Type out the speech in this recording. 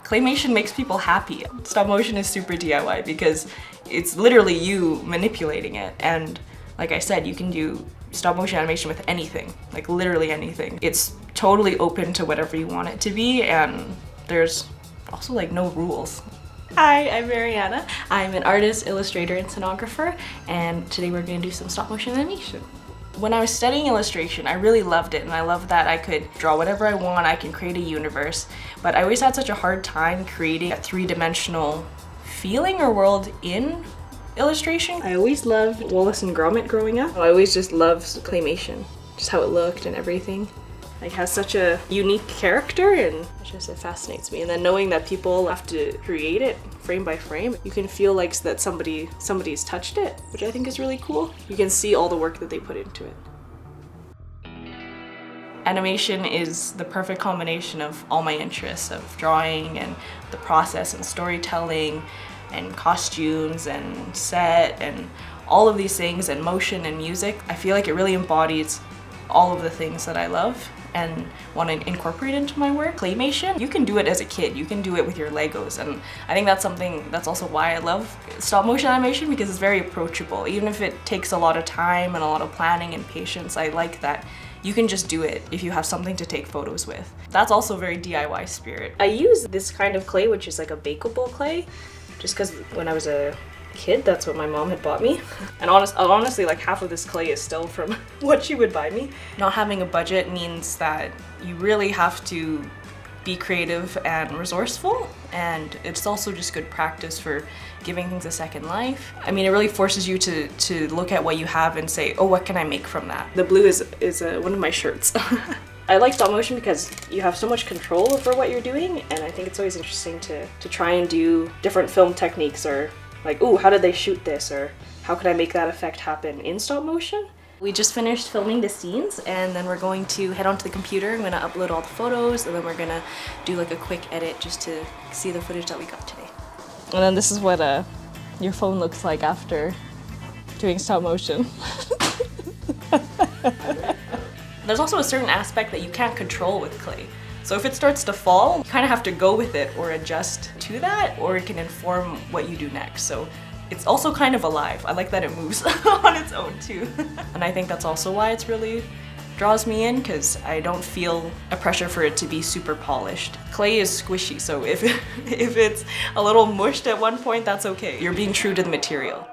Claymation makes people happy. Stop motion is super DIY because it's literally you manipulating it. And like I said, you can do stop motion animation with anything, like literally anything. It's totally open to whatever you want it to be, and there's also like no rules. Hi, I'm Maryanna. I'm an artist, illustrator, and scenographer, and today we're going to do some stop motion animation. When I was studying illustration, I really loved it, and I loved that I could draw whatever I want, I can create a universe, but I always had such a hard time creating a three-dimensional feeling or world in illustration. I always loved Wallace and Gromit growing up. I always just loved Claymation, just how it looked and everything. It has such a unique character, and it fascinates me. And then knowing that people have to create it frame by frame, you can feel like that somebody's touched it, which I think is really cool. You can see all the work that they put into it. Animation is the perfect combination of all my interests, of drawing and the process and storytelling and costumes and set and all of these things, and motion and music. I feel like it really embodies all of the things that I love and want to incorporate into my work. Claymation, you can do it as a kid, you can do it with your Legos, and I think that's also why I love stop motion animation, because it's very approachable. Even if it takes a lot of time and a lot of planning and patience, I like that you can just do it if you have something to take photos with. That's also very DIY spirit. I use this kind of clay, which is like a bakeable clay, just because when I was a kid, that's what my mom had bought me. And honestly, like half of this clay is still from what she would buy me. Not having a budget means that you really have to be creative and resourceful, and it's also just good practice for giving things a second life. I mean, it really forces you to look at what you have and say, oh, what can I make from that? The blue is one of my shirts. I like stop motion because you have so much control over what you're doing, and I think it's always interesting to try and do different film techniques, or like, ooh, how did they shoot this? Or how could I make that effect happen in stop motion? We just finished filming the scenes, and then we're going to head onto the computer. I'm gonna upload all the photos, and then we're gonna do like a quick edit just to see the footage that we got today. And then this is what your phone looks like after doing stop motion. There's also a certain aspect that you can't control with clay. So if it starts to fall, you kind of have to go with it or adjust to that, or it can inform what you do next. So it's also kind of alive. I like that it moves on its own too. And I think that's also why it's really draws me in, because I don't feel a pressure for it to be super polished. Clay is squishy, so if it's a little mushed at one point, that's okay. You're being true to the material.